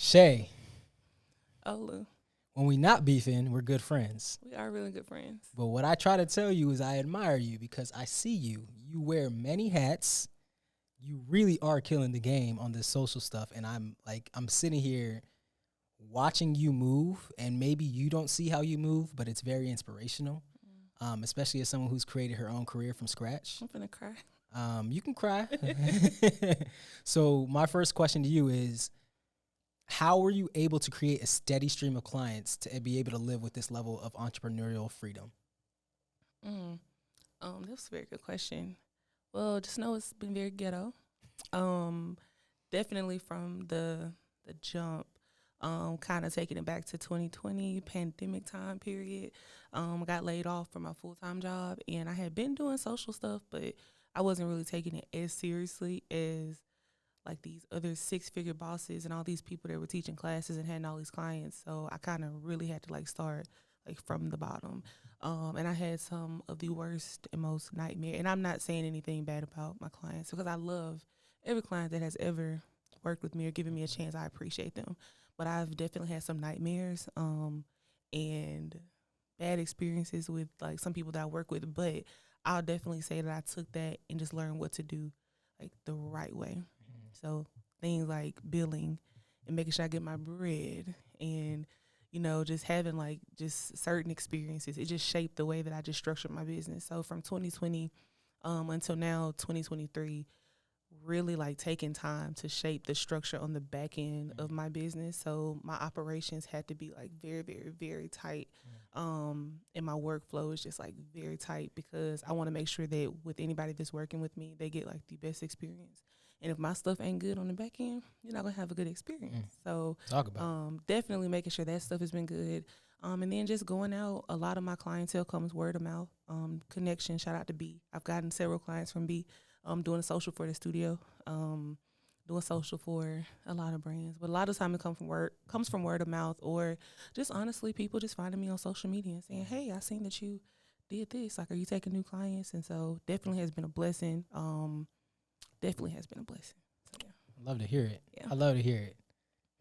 Shay, Olu. when we not beefing, we're good friends. We are really good friends. But what I try to tell you is I admire you because I see you. You wear many hats. You really are killing the game on this social stuff. And I'm sitting here watching you move, and maybe you don't see how you move, but it's very inspirational, especially as someone who's created her own career from scratch. I'm finna cry. You can cry. So my first question to you is, how were you able to create a steady stream of clients to be able to live with this level of entrepreneurial freedom? That's a very good question. Well, just know it's been very ghetto. Definitely from the jump. Kind of taking it back to 2020 pandemic time period. I got laid off from my full-time job, and I had been doing social stuff, but I wasn't really taking it as seriously as like these other six-figure bosses and all these people that were teaching classes and had all these clients. So I kind of really had to start from the bottom. And I had some of the worst and most nightmare. And I'm not saying anything bad about my clients because I love every client that has ever worked with me or given me a chance. I appreciate them. But I've definitely had some nightmares and bad experiences with some people that I work with. But I'll definitely say that I took that and just learned what to do the right way. So things like billing and making sure I get my bread and, just having just certain experiences. It just shaped the way that I just structured my business. So from 2020 until now, 2023, really taking time to shape the structure on the back end of my business. So my operations had to be very, very, very tight. And my workflow is just very tight because I want to make sure that with anybody that's working with me, they get the best experience. And if my stuff ain't good on the back end, you're not going to have a good experience. So Talk about definitely making sure that stuff has been good. And then just going out, a lot of my clientele comes word of mouth, connection. Shout out to B. I've gotten several clients from B, doing a social for the studio, doing social for a lot of brands. But a lot of time it comes from word of mouth, or just honestly people just finding me on social media and saying, hey, I seen that you did this. Are you taking new clients? And so definitely has been a blessing. Definitely has been a blessing. So, yeah. I love to hear it. Yeah. I love to hear it.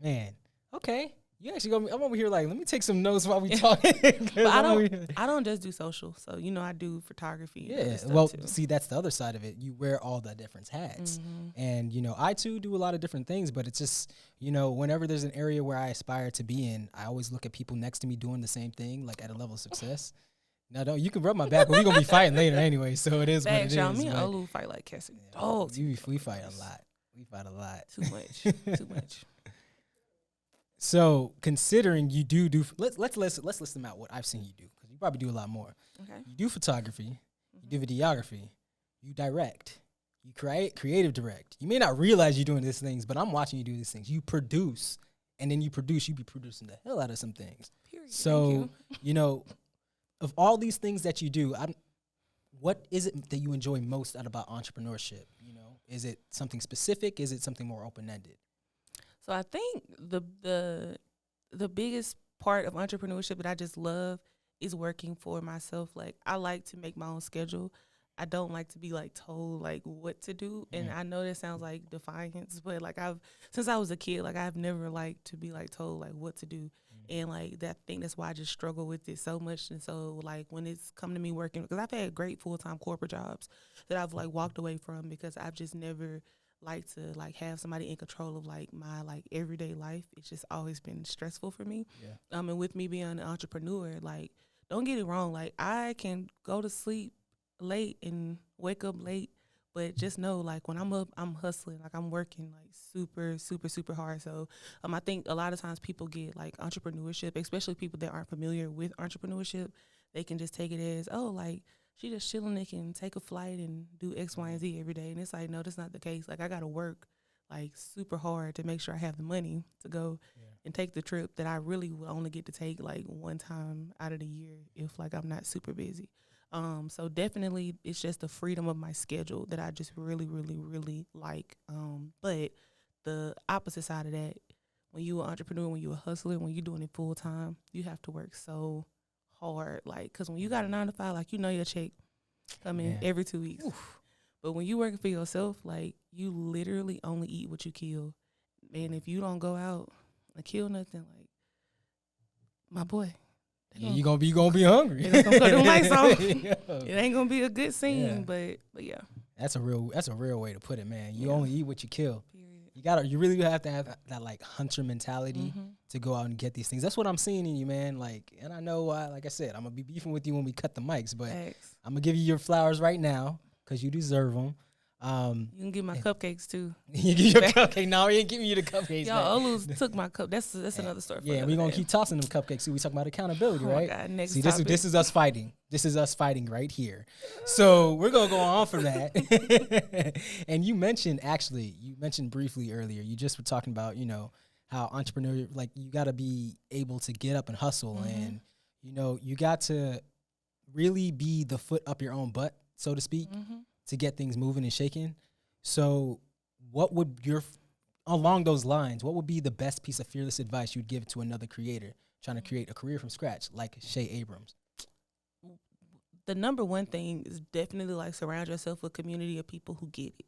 Man, okay. You actually I'm over here let me take some notes while we talking. But I don't just do social. So, I do photography. Yeah. Well, see, that's the other side of it. You wear all the different hats. Mm-hmm. And, I too do a lot of different things, but it's just, whenever there's an area where I aspire to be in, I always look at people next to me doing the same thing, at a level of success. Now, you can rub my back, but we're going to be fighting later anyway, so it is what it is. Me and Olu fight like cats and dogs. We fight a lot. We fight a lot. Too much. Too much. So, considering you do let's list them out what I've seen you do, because you probably do a lot more. Okay. You do photography, you do videography, you direct, you creative direct. You may not realize you're doing these things, but I'm watching you do these things. You produce, and then you be producing the hell out of some things. Period. So, of all these things that you do, what is it that you enjoy most about entrepreneurship? Is it something specific? Is it something more open-ended? So I think the biggest part of entrepreneurship that I just love is working for myself. I like to make my own schedule. I don't like to be told what to do. And I know that sounds like defiance, but since I was a kid, I've never liked to be told what to do. And that's why I just struggle with it so much. And so when it's come to me working, because I've had great full-time corporate jobs that I've walked away from because I've just never liked to have somebody in control of my everyday life. It's just always been stressful for me. Yeah. And with me being an entrepreneur, don't get it wrong. I can go to sleep late and wake up late, but just know when I'm up, I'm hustling. I'm working super, super, super hard. So I think a lot of times people get entrepreneurship, especially people that aren't familiar with entrepreneurship, they can just take it as, she just chilling, they can take a flight and do X, Y, and Z every day. And it's no, that's not the case. I got to work super hard to make sure I have the money to go and take the trip that I really will only get to take one time out of the year if I'm not super busy. So definitely it's just the freedom of my schedule that I just really, really, really like. But the opposite side of that, when you're an entrepreneur, when you're a hustler, when you're doing it full time, you have to work so hard. Because when you got a 9-to-5, your check come in every 2 weeks. Oof. But when you working for yourself, you literally only eat what you kill. And if you don't go out to kill nothing. Like, my boy. Yeah, you gonna be hungry. They gonna cut them lights off. It ain't gonna be a good scene, but yeah. That's a real way to put it, man. You only eat what you kill. Period. You really have to have that like hunter mentality to go out and get these things. That's what I'm seeing in you, man. Like, and I know, like I said, I'm gonna be beefing with you when we cut the mics, but I'm gonna give you your flowers right now because you deserve them. You can get my cupcakes too. You get your cupcake. No, we ain't giving you the cupcakes. Y'all, Olu's took my cup. That's another story. Yeah, we're gonna keep tossing them cupcakes. See, we talking about accountability, right? God, next See, topic. this is us fighting. This is us fighting right here. So we're gonna go on from that. And you mentioned briefly earlier. You just were talking about, you know, how entrepreneur, like you got to be able to get up and hustle, and you know, you got to really be the foot up your own butt, so to speak. To get things moving and shaking. So what would along those lines, what would be the best piece of fearless advice you'd give to another creator trying to create a career from scratch, like Shay Abrams? The number one thing is definitely like surround yourself with a community of people who get it.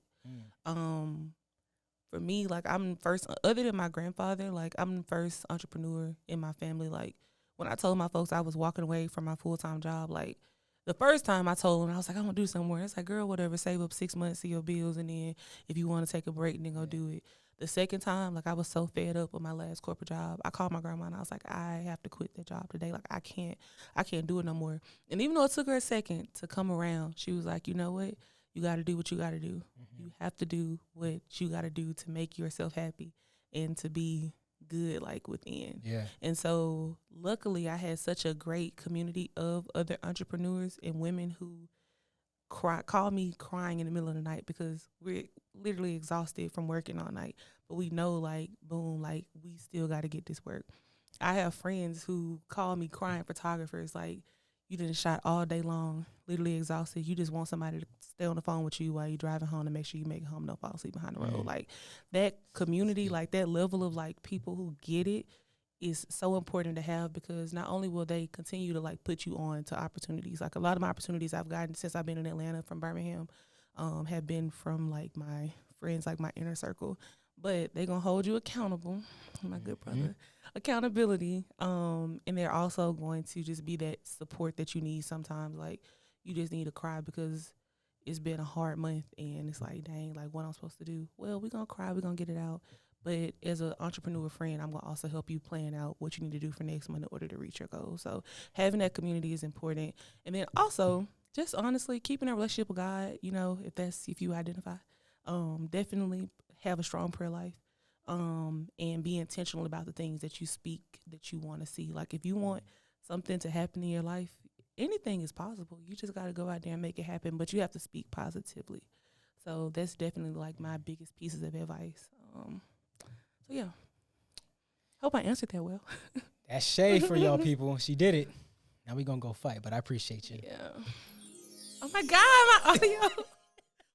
For me, like I'm first, other than my grandfather, like I'm the first entrepreneur in my family. Like when I told my folks I was walking away from my full-time job, like the first time I told them, I was like, I'm going to do somewhere. It's like, girl, whatever, save up 6 months of your bills, and then if you want to take a break, then go do it. The second time, like, I was so fed up with my last corporate job. I called my grandma, and I was like, I have to quit that job today. Like, I can't do it no more. And even though it took her a second to come around, she was like, you know what? You got to do what you got to do. You have to do what you got to do to make yourself happy and to be good, like, within. Yeah. And so luckily I had such a great community of other entrepreneurs and women who call me crying in the middle of the night because we're literally exhausted from working all night, but we know, like, boom, like, we still got to get this work. I have friends who call me crying photographers, like, you done shot all day long, literally exhausted. You just want somebody to stay on the phone with you while you're driving home to make sure you make it home, don't fall asleep behind the road. Like, that community, like, that level of, like, people who get it is so important to have, because not only will they continue to, like, put you on to opportunities. Like, a lot of my opportunities I've gotten since I've been in Atlanta from Birmingham have been from, like, my friends, like, my inner circle. But they're going to hold you accountable, my good brother. Accountability, and they're also going to just be that support that you need sometimes. Like, you just need to cry because it's been a hard month, and it's like, dang, like, what I'm supposed to do? Well, we're going to cry, we're going to get it out. But as an entrepreneur friend, I'm going to also help you plan out what you need to do for next month in order to reach your goals. So having that community is important. And then also, just honestly, keeping a relationship with God, you know, if you identify, definitely have a strong prayer life. And be intentional about the things that you speak, that you want to see. Like, if you want something to happen in your life, anything is possible. You just got to go out there and make it happen, but you have to speak positively. So that's definitely, like, my biggest pieces of advice. So, yeah. Hope I answered that well. That's Shay for y'all people. She did it. Now we going to go fight, but I appreciate you. Yeah. Oh, my God, my audio.